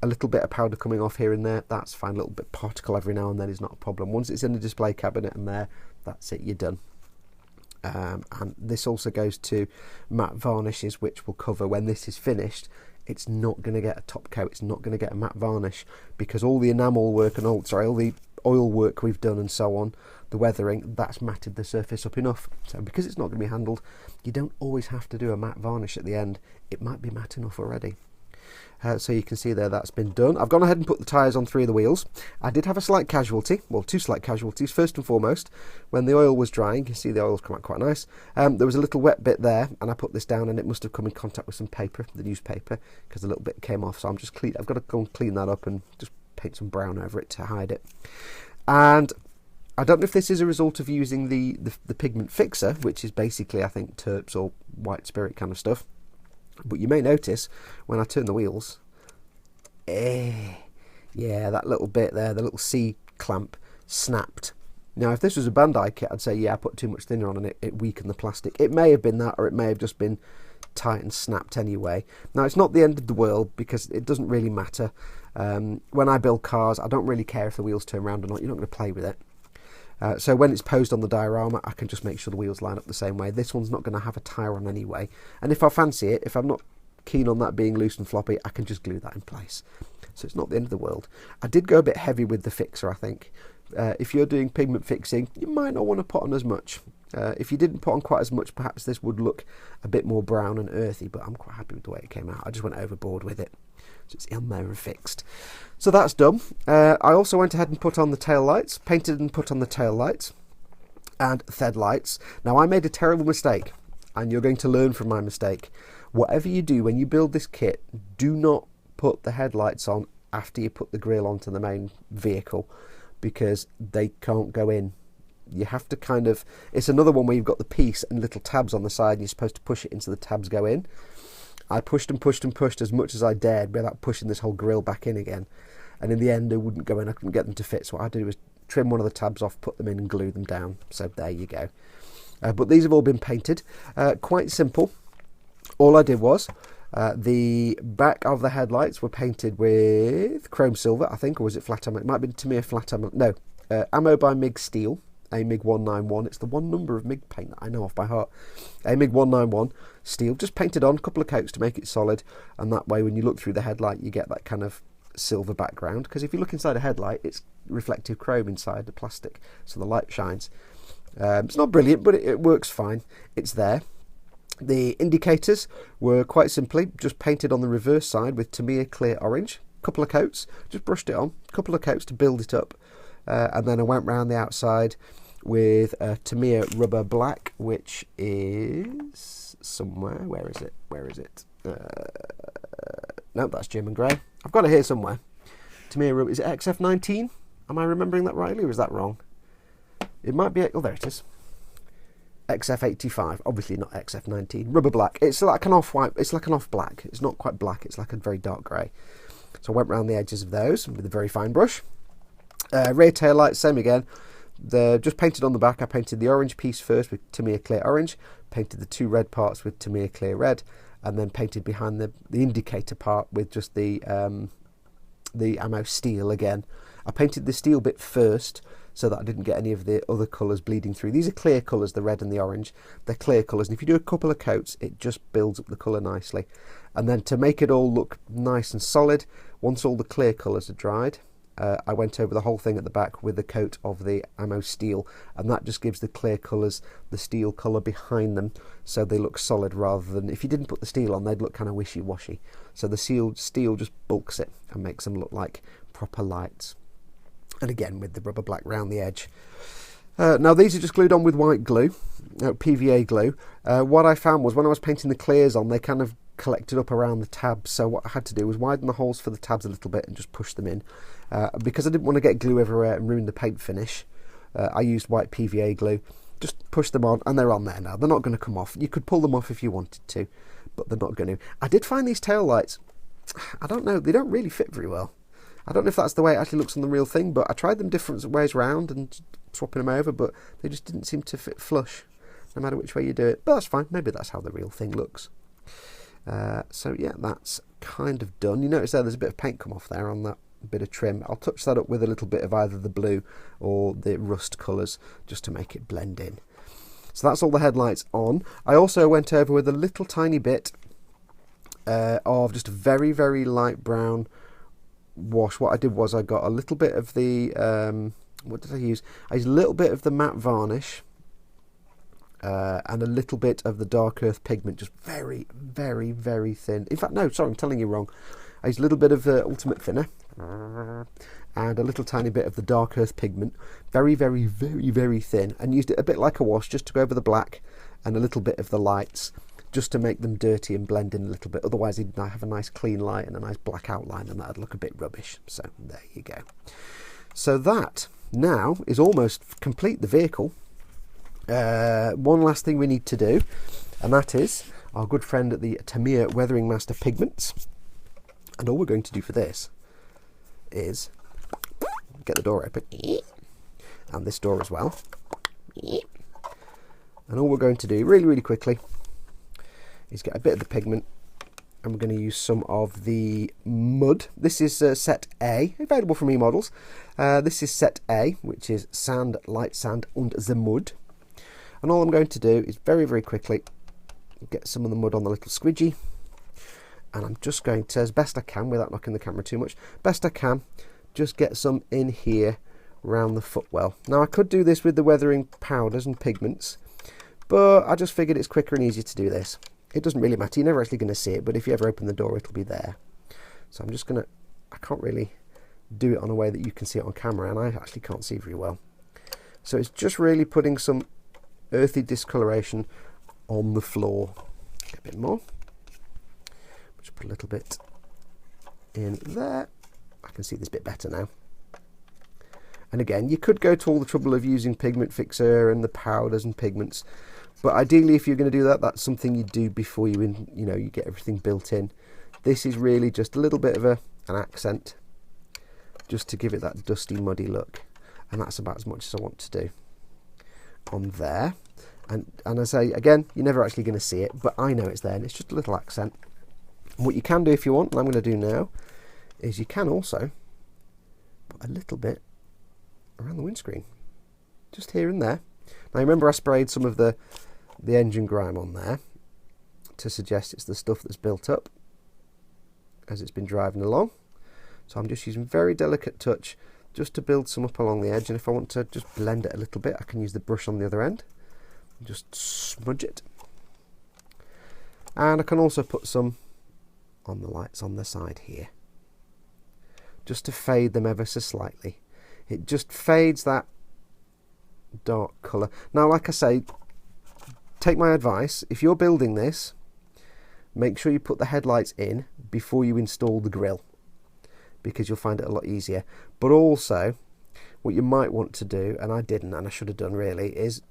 a little bit of powder coming off here and there, that's fine. A little bit particle every now and then is not a problem. Once it's in the display cabinet and there, that's it, you're done. And this also goes to matte varnishes, which will cover when this is finished. It's not going to get a top coat, it's not going to get a matte varnish, because all the enamel work and all the oil work we've done and so on, the weathering, that's matted the surface up enough. So because it's not going to be handled, you don't always have to do a matte varnish at the end. It might be matte enough already. So you can see there that's been done. I've gone ahead and put the tyres on 3 of the wheels. I did have a slight casualty, well, 2 slight casualties. First and foremost, when the oil was drying, you can see the oil's come out quite nice. There was a little wet bit there, and I put this down, and it must have come in contact with some paper, the newspaper, because a little bit came off. So I'm just I've got to go and clean that up and just paint some brown over it to hide it. And I don't know if this is a result of using the pigment fixer, which is basically, I think, terps or white spirit kind of stuff. But you may notice when I turn the wheels, yeah, that little bit there, the little C clamp snapped Now, if this was a Bandai kit, I'd say, yeah, I put too much thinner on and it weakened the plastic. It may have been that, or it may have just been tight and snapped anyway. Now, it's not the end of the world because it doesn't really matter. When I build cars, I don't really care if the wheels turn around or not. You're not going to play with it. So when it's posed on the diorama, I can just make sure the wheels line up the same way. This one's not going to have a tyre on anyway. And if I fancy it, if I'm not keen on that being loose and floppy, I can just glue that in place. So it's not the end of the world. I did go a bit heavy with the fixer, I think. If you're doing pigment fixing, you might not want to put on as much. If you didn't put on quite as much, perhaps this would look a bit more brown and earthy, but I'm quite happy with the way it came out. I just went overboard with it. So it's in there and fixed. So that's done. I also went ahead and put on the tail lights, painted and put on the tail lights and headlights. Now, I made a terrible mistake, and you're going to learn from my mistake. Whatever you do when you build this kit, do not put the headlights on after you put the grille onto the main vehicle, because they can't go in. You have to kind of, it's another one where you've got the piece and little tabs on the side and you're supposed to push it into the tabs go in. I pushed and pushed and pushed as much as I dared without pushing this whole grille back in again, and in the end they wouldn't go in. I couldn't get them to fit, so what I did was trim one of the tabs off, put them in and glue them down. So there you go. But these have all been painted. Quite simple. All I did was the back of the headlights were painted with chrome silver, I think, or was it flat ammo? It might have been Tamiya flat ammo. No, ammo by MiG Steel, a MiG-191. It's the one number of MiG paint that I know off by heart. A MiG-191 steel, just painted on a couple of coats to make it solid, and that way when you look through the headlight you get that kind of silver background, because if you look inside a headlight it's reflective chrome inside the plastic, so the light shines. It's not brilliant, but it works fine. It's there. The indicators were quite simply just painted on the reverse side with Tamiya clear orange, couple of coats, just brushed it on, couple of coats to build it up, and then I went round the outside with Tamiya rubber black, which is somewhere. Where is it? No, that's German grey. I've got it here somewhere. Tamiya rubber, is it XF19? Am I remembering that rightly, or is that wrong? It might be, oh there it is. XF85, obviously not XF19. Rubber black. It's like an off-white, it's like an off-black. It's not quite black, it's like a very dark grey. So I went round the edges of those with a very fine brush. Rear tail lights, same again. They're just painted on the back. I painted the orange piece first with Tamiya clear orange, painted the two red parts with Tamiya clear red, and then painted behind the indicator part with just the ammo steel again. I painted the steel bit first so that I didn't get any of the other colours bleeding through. These are clear colours, the red and the orange. They're clear colours, and if you do a couple of coats, it just builds up the colour nicely. And then to make it all look nice and solid, once all the clear colours are dried, I went over the whole thing at the back with the coat of the ammo steel, and that just gives the clear colours the steel colour behind them, so they look solid, rather than, if you didn't put the steel on, they'd look kind of wishy-washy. So the steel just bulks it and makes them look like proper lights. And again with the rubber black round the edge. Now these are just glued on with white glue, PVA glue. What I found was when I was painting the clears on, they kind of collected up around the tabs, so what I had to do was widen the holes for the tabs a little bit and just push them in. Because I didn't want to get glue everywhere and ruin the paint finish, I used white PVA glue. Just push them on, and they're on there now. They're not going to come off. You could pull them off if you wanted to, but they're not going to. I did find these tail lights, I don't know, they don't really fit very well. I don't know if that's the way it actually looks on the real thing, but I tried them different ways round and swapping them over, but they just didn't seem to fit flush, no matter which way you do it. But that's fine, maybe that's how the real thing looks. So yeah, that's kind of done. You notice there's a bit of paint come off there on that bit of trim. I'll touch that up with a little bit of either the blue or the rust colours, just to make it blend in. So that's all the headlights on. I also went over with a little tiny bit of just a very, very light brown wash. What I did was I got a little bit of the what did I use? I used a little bit of the matte varnish and a little bit of the dark earth pigment, just very, very, very thin. In fact, no, sorry, I'm telling you wrong. I used a little bit of the ultimate thinner and a little tiny bit of the dark earth pigment, very, very, very, very thin, and used it a bit like a wash just to go over the black, and a little bit of the lights just to make them dirty and blend in a little bit. Otherwise you'd have a nice clean light and a nice black outline, and that'd look a bit rubbish. So there you go. So that now is almost complete, the vehicle. One last thing we need to do, and that is our good friend at the Tamiya Weathering Master Pigments. And all we're going to do for this is get the door open and this door as well. And all we're going to do really quickly is get a bit of the pigment, and we're going to use some of the mud. This is set A, available from eModels. This is set A, which is Sand, Light Sand und the Mud. And all I'm going to do is very quickly get some of the mud on the little squidgy, and I'm just going to, as best I can without knocking the camera too much, best I can, just get some in here around the footwell. Now I could do this with the weathering powders and pigments, but I just figured it's quicker and easier to do this. It doesn't really matter, you're never actually going to see it, but if you ever open the door it'll be there. So I'm just going to, I can't really do it on a way that you can see it on camera, and I actually can't see very well. So it's just really putting some earthy discoloration on the floor. A bit more. Just put a little bit in there. I can see this bit better now. And again, you could go to all the trouble of using pigment fixer and the powders and pigments, but ideally if you're going to do that, that's something you do before you you get everything built in. This is really just a little bit of an accent, just to give it that dusty, muddy look, and that's about as much as I want to do on there. And I say again, you're never actually going to see it, but I know it's there, and it's just a little accent. And what you can do if you want, and I'm going to do now, is you can also put a little bit around the windscreen, just here and there. Now remember I sprayed some of the engine grime on there to suggest it's the stuff that's built up as it's been driving along. So I'm just using a very delicate touch just to build some up along the edge, and if I want to just blend it a little bit, I can use the brush on the other end and just smudge it. And I can also put some on the lights on the side here, just to fade them ever so slightly. It just fades that dark colour. Now like I say, take my advice, if you're building this, make sure you put the headlights in before you install the grille, because you'll find it a lot easier. But also what you might want to do, and I didn't and I should have done really, is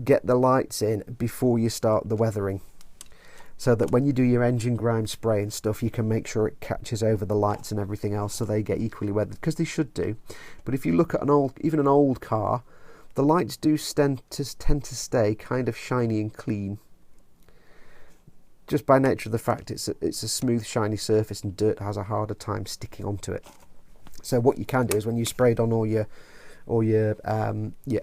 get the lights in before you start the weathering, so that when you do your engine grime spray and stuff, you can make sure it catches over the lights and everything else, so they get equally weathered, because they should do. But if you look at even an old car, the lights do tend to stay kind of shiny and clean, just by nature of the fact it's a smooth, shiny surface, and dirt has a harder time sticking onto it. So what you can do is, when you sprayed on all your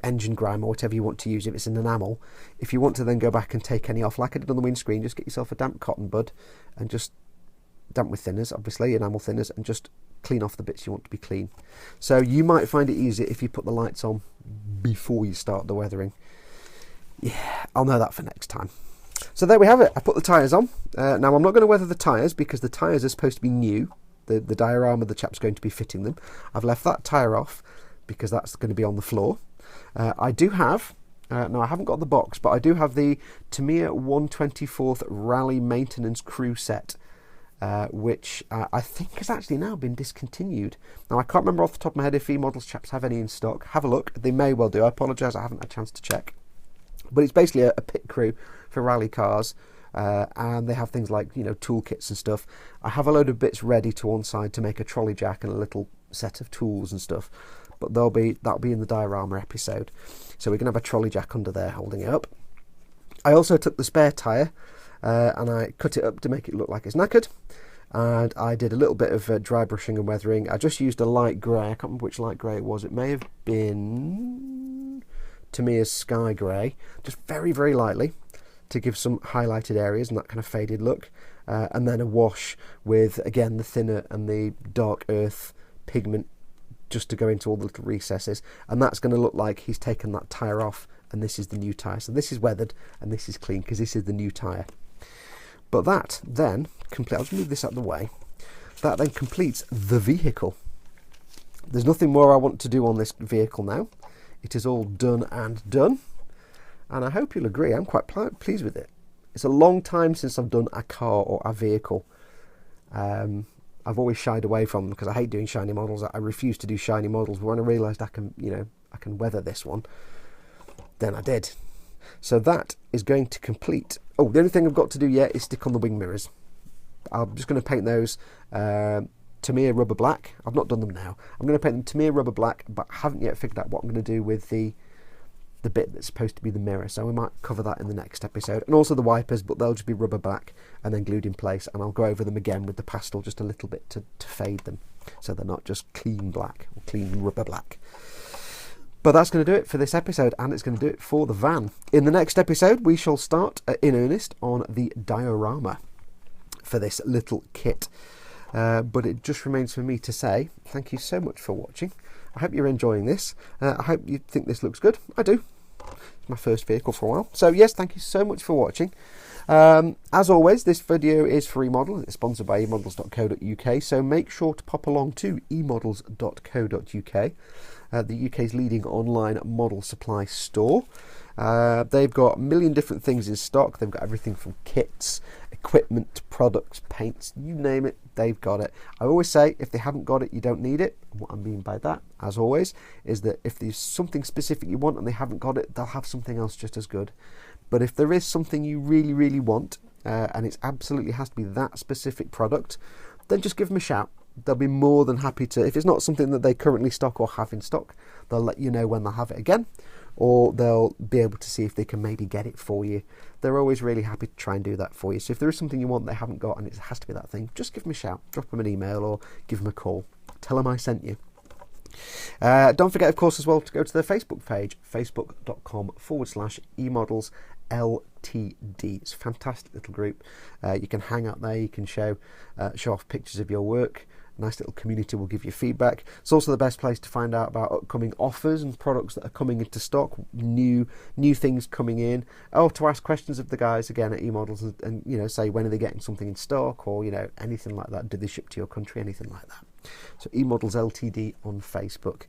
engine grime or whatever you want to use, if it's an enamel, if you want to then go back and take any off, like I did on the windscreen, just get yourself a damp cotton bud, and just damp with thinners, obviously, enamel thinners, and just clean off the bits you want to be clean. So you might find it easier if you put the lights on before you start the weathering. Yeah, I'll know that for next time. So there we have it. I put the tyres on. Now I'm not going to weather the tyres, because the tyres are supposed to be new. The diorama the chap's going to be fitting them. I've left that tyre off because that's going to be on the floor. I do have, no I haven't got the box, but I do have the Tamiya 1/24th Rally Maintenance Crew set, which I think has actually now been discontinued. Now I can't remember off the top of my head if eModels chaps have any in stock. Have a look, they may well do. I apologise, I haven't had a chance to check. But it's basically a pit crew for rally cars, and they have things like toolkits and stuff. I have a load of bits ready to one side to make a trolley jack and a little set of tools and stuff, but that'll be in the diorama episode. So we're gonna have a trolley jack under there holding it up. I also took the spare tyre and I cut it up to make it look like it's knackered, and I did a little bit of dry brushing and weathering. I just used a light grey, I can't remember which light grey it was, it may have been Tamiya's Sky Grey, just very lightly to give some highlighted areas and that kind of faded look, and then a wash with, again, the thinner and the dark earth pigment, just to go into all the little recesses, and that's going to look like he's taken that tyre off and this is the new tyre. So this is weathered and this is clean because this is the new tyre. But that then I'll just move this out of the way. That then completes the vehicle. There's nothing more I want to do on this vehicle now. It is all done and done, and I hope you'll agree, I'm quite pleased with it. It's a long time since I've done a car or a vehicle. I've always shied away from them because I hate doing shiny models. I refuse to do shiny models, but when I realised I can weather this one, then I did. So that is going to complete. Oh, the only thing I've got to do yet is stick on the wing mirrors. I'm just going to paint those Tamiya rubber black. I've not done them now. I'm going to paint them Tamiya rubber black, but I haven't yet figured out what I'm going to do with the bit that's supposed to be the mirror, so we might cover that in the next episode. And also the wipers, but they'll just be rubber black and then glued in place, and I'll go over them again with the pastel just a little bit to fade them, so they're not just clean black or clean rubber black. But that's going to do it for this episode, and it's going to do it for the van. In the next episode, we shall start in earnest on the diorama for this little kit. But it just remains for me to say thank you so much for watching. I hope you're enjoying this. I hope you think this looks good. I do. It's my first vehicle for a while. So yes, thank you so much for watching. As always, this video is for eModels. It's sponsored by emodels.co.uk, so make sure to pop along to emodels.co.uk, the UK's leading online model supply store. They've got a million different things in stock. They've got everything from kits, equipment, products, paints, you name it, they've got it. I always say, if they haven't got it, you don't need it. What I mean by that, as always, is that if there's something specific you want and they haven't got it, they'll have something else just as good. But if there is something you really, really want, and it absolutely has to be that specific product, then just give them a shout. They'll be more than happy to. If it's not something that they currently stock or have in stock, they'll let you know when they'll have it again, or they'll be able to see if they can maybe get it for you. They're always really happy to try and do that for you. So if there is something you want they haven't got and it has to be that thing, just give them a shout, drop them an email or give them a call. Tell them I sent you. Don't forget, of course, as well, to go to their Facebook page, facebook.com/emodels LTD. It's a fantastic little group. You can hang out there, you can show off pictures of your work. Nice little community will give you feedback. It's also the best place to find out about upcoming offers and products that are coming into stock, new things coming in. Oh, to ask questions of the guys again at eModels and you know, say when are they getting something in stock, or you know, anything like that. Do they ship to your country? Anything like that. So eModels Ltd on Facebook.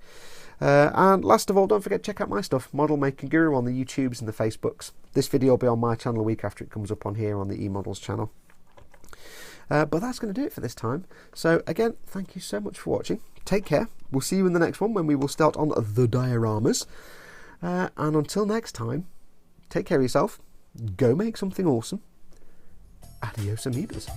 And last of all, don't forget to check out my stuff, Model Making Guru, on the YouTubes and the Facebooks. This video will be on my channel a week after it comes up on here on the eModels channel. But that's going to do it for this time. So again, thank you so much for watching. Take care. We'll see you in the next one when we will start on the dioramas. And until next time, take care of yourself. Go make something awesome. Adios, amoebas.